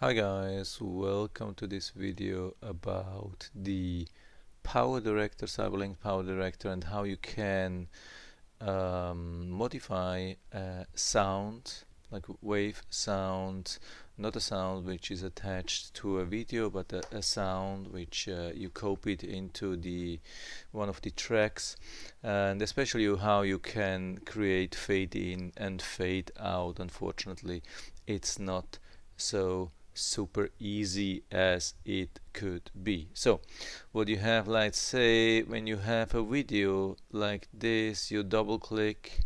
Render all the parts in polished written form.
Hi guys, welcome to this video about the Power Director, Cyberlink Power Director, and how you can modify sound, like wave sound, not a sound which is attached to a video, but a sound which you copied into the one of the tracks, and especially how you can create fade in and fade out. Unfortunately, it's not so super easy as it could be. So what you have, let's say when you have a video like this, you double click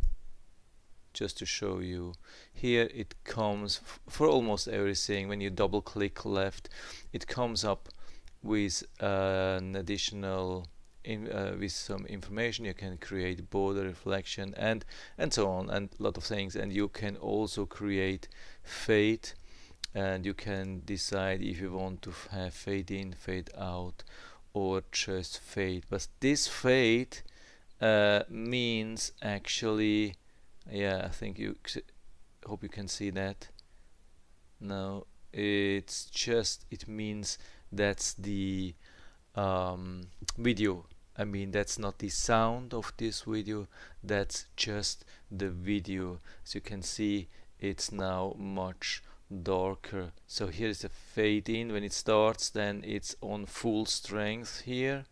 just to show you. Here it comes for almost everything. When you double click left, it comes up with an additional with some information. You can create border reflection and so on, and a lot of things. And you can also create fade, and you can decide if you want to have fade in, fade out, or just fade. But this fade means actually, yeah, I think you hope you can see that. Now it's just, it means that's the video. I mean, that's not the sound of this video, that's just the video. As you can see, it's now much darker. So here is a fade in. When it starts, then it's on full strength here,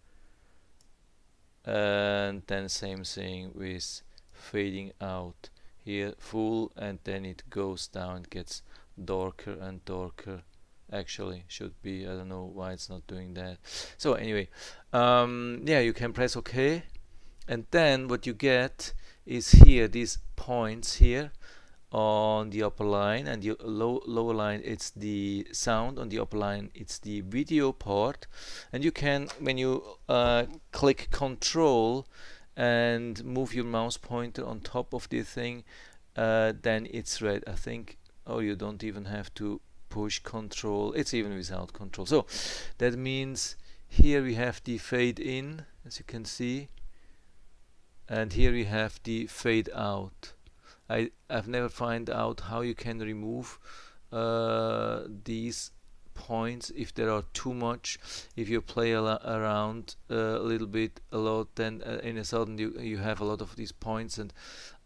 and then same thing with fading out. Here full, and then it goes down, gets darker and darker. Actually should be, I don't know why it's not doing that. So anyway, yeah, you can press OK, and then what you get is here these points here on the upper line, and the lower line it's the sound, on the upper line it's the video part. And you can, when you click Control and move your mouse pointer on top of the thing, then it's red, I think. Oh, you don't even have to push Control, it's even without Control. So that means here we have the fade in, as you can see, and here we have the fade out. I've never found out how you can remove these points if there are too much. If you play around a little bit, a lot, then in a sudden you have a lot of these points, and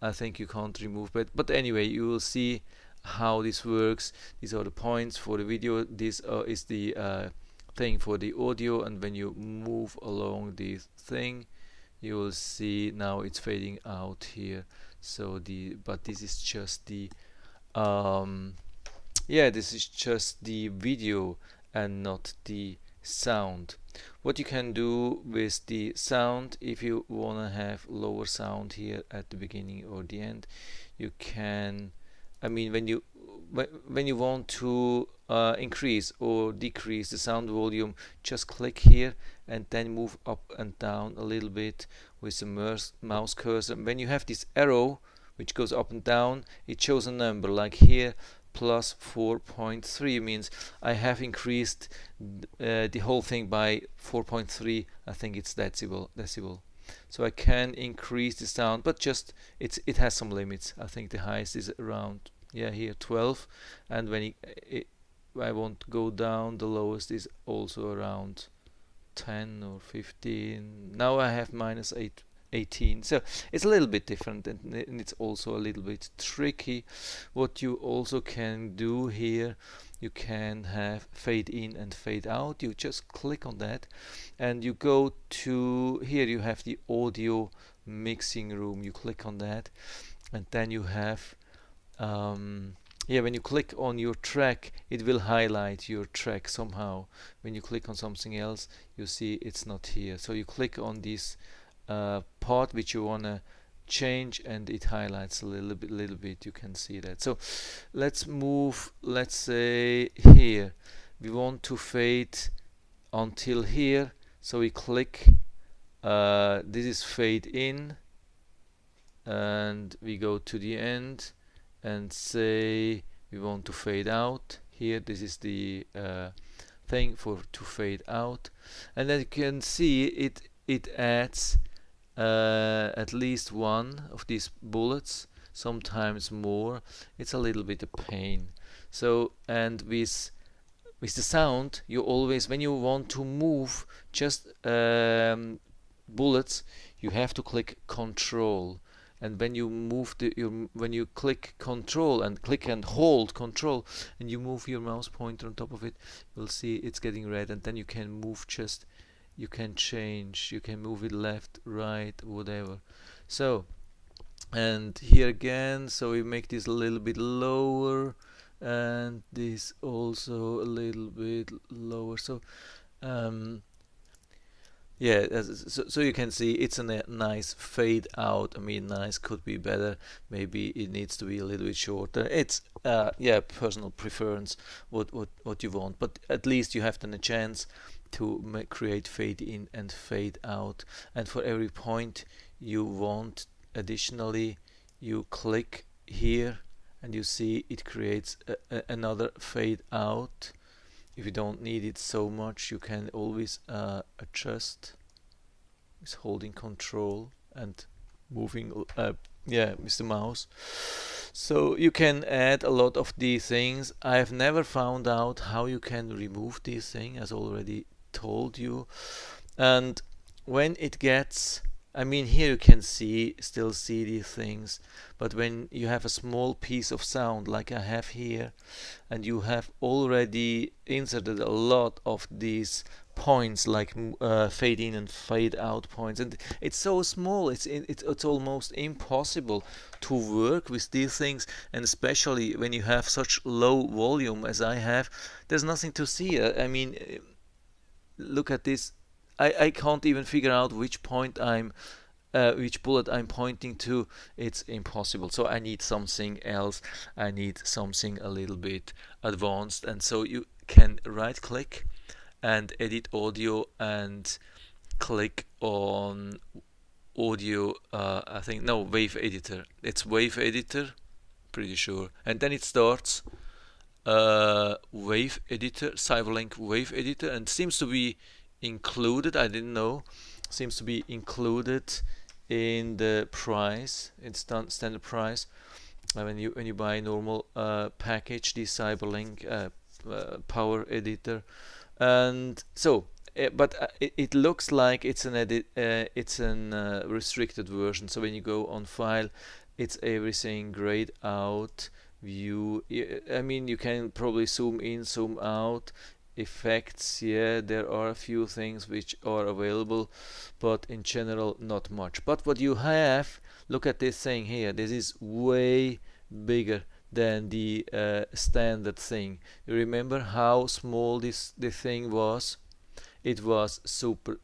I think you can't remove. But anyway, you will see how this works. These are the points for the video. This is the thing for the audio, and when you move along this thing, you will see now it's fading out here. So but this is just the yeah, this is just the video and not the sound. What you can do with the sound, if you want to have lower sound here at the beginning or the end, you can, I mean, when you want to increase or decrease the sound volume, just click here and then move up and down a little bit with the mouse cursor. When you have this arrow which goes up and down, it shows a number, like here plus 4.3 means I have increased the whole thing by 4.3. I think it's decibel. So I can increase the sound, but just it has some limits. I think the highest is around, yeah, here 12, and when I want to go down, the lowest is also around 10 or 15. Now I have minus 18, so it's a little bit different, and it's also a little bit tricky. What you also can do here, you can have fade in and fade out. You just click on that and you go to here, you have the audio mixing room. You click on that, and then you have yeah, when you click on your track, it will highlight your track somehow. When you click on something else, you see it's not here. So you click on this part which you want to change, and it highlights a little bit. You can see that. So let's move, let's say here we want to fade until here, so we click this is fade in, and we go to the end and say we want to fade out. Here this is the thing for to fade out, and then you can see it adds at least one of these bullets, sometimes more. It's a little bit a pain. So, and with with the sound, you always, when you want to move just bullets, you have to click Control. And when you move when you click Control and click and hold Control, and you move your mouse pointer on top of it, you'll see it's getting red. And then you can move, just you can change, you can move it left, right, whatever. So, and here again, so we make this a little bit lower, and this also a little bit lower. So yeah, so you can see it's a nice fade out. I mean, nice could be better. Maybe it needs to be a little bit shorter. It's yeah, personal preference, what you want. But at least you have then a chance to create fade in and fade out. And for every point you want, additionally, you click here, and you see it creates another fade out. If you don't need it so much, you can always adjust with holding Control and moving yeah, with the mouse. So you can add a lot of these things. I have never found out how you can remove these things, as already told you. And when it gets, I mean, here you can still see these things, but when you have a small piece of sound like I have here, and you have already inserted a lot of these points, like fade in and fade out points, and it's so small, it's almost impossible to work with these things. And especially when you have such low volume as I have, there's nothing to see. I mean, look at this. I can't even figure out which point which bullet I'm pointing to. It's impossible. So I need something else. I need something a little bit advanced. And so you can right click and edit audio and click on audio. I think, no, wave editor. It's wave editor, pretty sure. And then it starts wave editor, Cyberlink wave editor, and seems to be included. I didn't know. Seems to be included in the price. It's standard price when you buy a normal package, the Cyberlink power editor. And so but it looks like it's an restricted version. So when you go on file, it's everything grayed out, view. I mean, you can probably zoom in, zoom out. Effects, yeah, there are a few things which are available, but in general not much. But what you have, look at this thing here, this is way bigger than the standard thing. You remember how small this thing was? It was super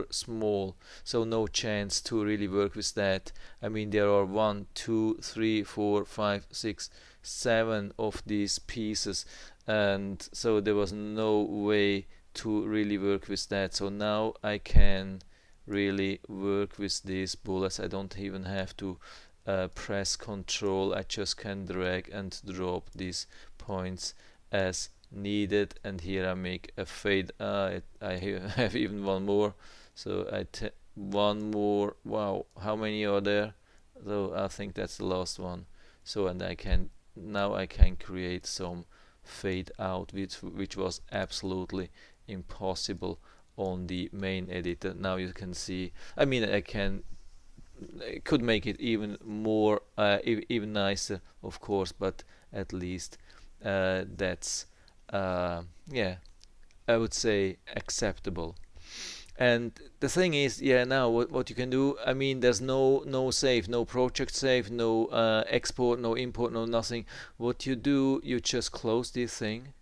small, so no chance to really work with that. I mean, there are 1, 2, 3, 4, 5, 6, 7 of these pieces, and so there was no way to really work with that. So now I can really work with these bullets. I don't even have to press Control. I just can drag and drop these points as needed. And here I make a fade. I have even one more, so one more. Wow, how many are there? So I think that's the last one. So, and now I can create some fade out, which was absolutely impossible on the main editor. Now you can see, I mean, I could make it even more even nicer, of course, but at least that's yeah, I would say acceptable. And the thing is, yeah, now what you can do, I mean, there's no save, no project save, no export, no import, no nothing. What you do, you just close this thing,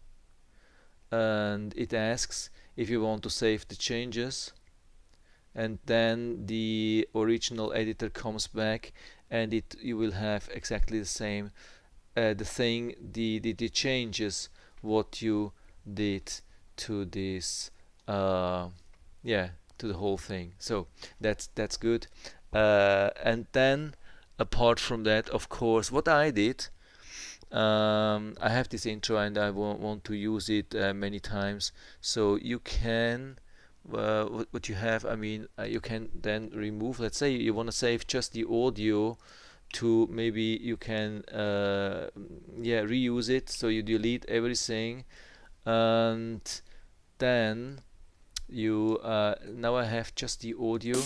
and it asks if you want to save the changes, and then the original editor comes back, and you will have exactly the same the changes what you did to this yeah, to the whole thing. So that's good. And then apart from that, of course, what I did, I have this intro and I want to use it many times. So you can what you have, I mean, you can then remove, let's say you want to save just the audio, to maybe you can yeah, reuse it. So you delete everything, and then you now I have just the audio.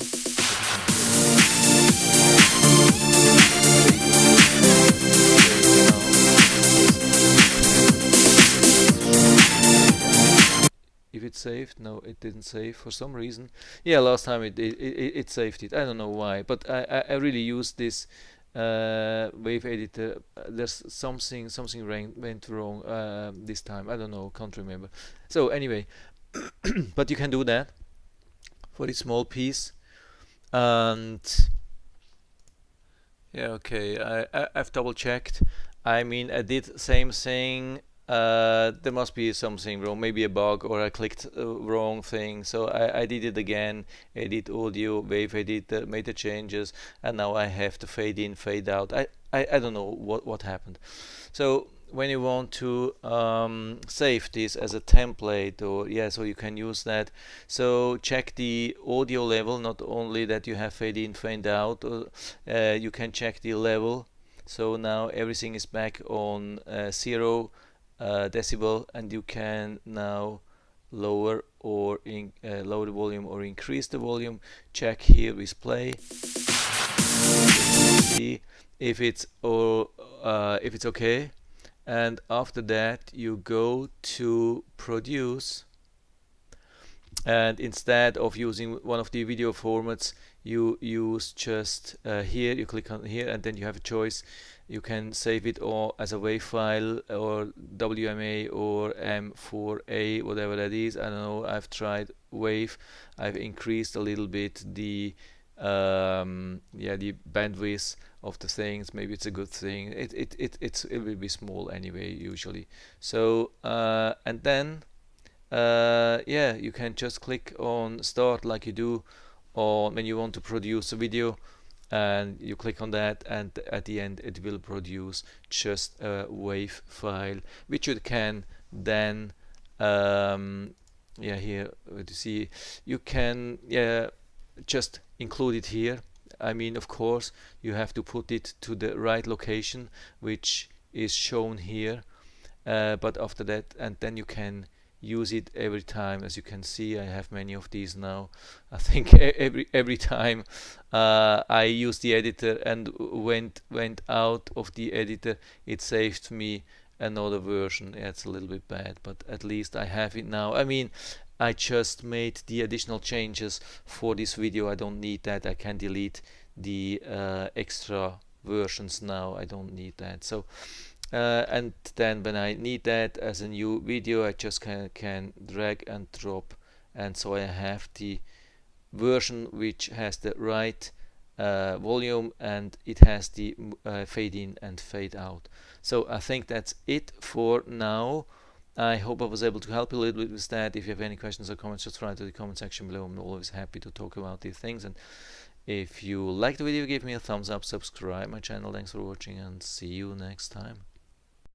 If it saved, no, it didn't save for some reason. Yeah, last time it saved it. I don't know why, but I really used this wave editor. There's something went wrong this time. I don't know, can't remember. So anyway, but you can do that for this small piece. And yeah, okay, I've double checked. I mean, I did same thing. There must be something wrong, maybe a bug, or I clicked wrong thing. So I did it again, edit audio, wave editor, made the changes, and now I have to fade in, fade out. I don't know what happened. So when you want to save this as a template, or yeah, so you can use that. So check the audio level, not only that you have fade in, fade out, you can check the level. So now everything is back on 0 decibel, and you can now lower or lower the volume or increase the volume. Check here with play. See if it's okay, and after that you go to produce, and instead of using one of the video formats, you use just here, you click on here, and then you have a choice. You can save it all as a WAV file, or WMA, or M4A, whatever that is. I don't know, I've tried WAV. I've increased a little bit the the bandwidth of the things. Maybe it's a good thing. It will be small anyway usually. So and then yeah, you can just click on start like you do on when you want to produce a video, and you click on that, and at the end it will produce just a WAV file, which you can then yeah, here to see, you can just include it here. I mean, of course you have to put it to the right location, which is shown here, but after that, and then you can use it every time. As you can see, I have many of these now. I think every time I use the editor and went out of the editor, it saved me another version. Yeah, it's a little bit bad, but at least I have it now. I mean, I just made the additional changes for this video. I don't need that. I can delete the extra versions now. I don't need that. So and then when I need that as a new video, I just can drag and drop, and so I have the version which has the right volume, and it has the fade in and fade out. So I think that's it for now. I hope I was able to help you a little bit with that. If you have any questions or comments, just write to the comment section below. I'm always happy to talk about these things. And if you liked the video, give me a thumbs up, subscribe my channel. Thanks for watching, and see you next time.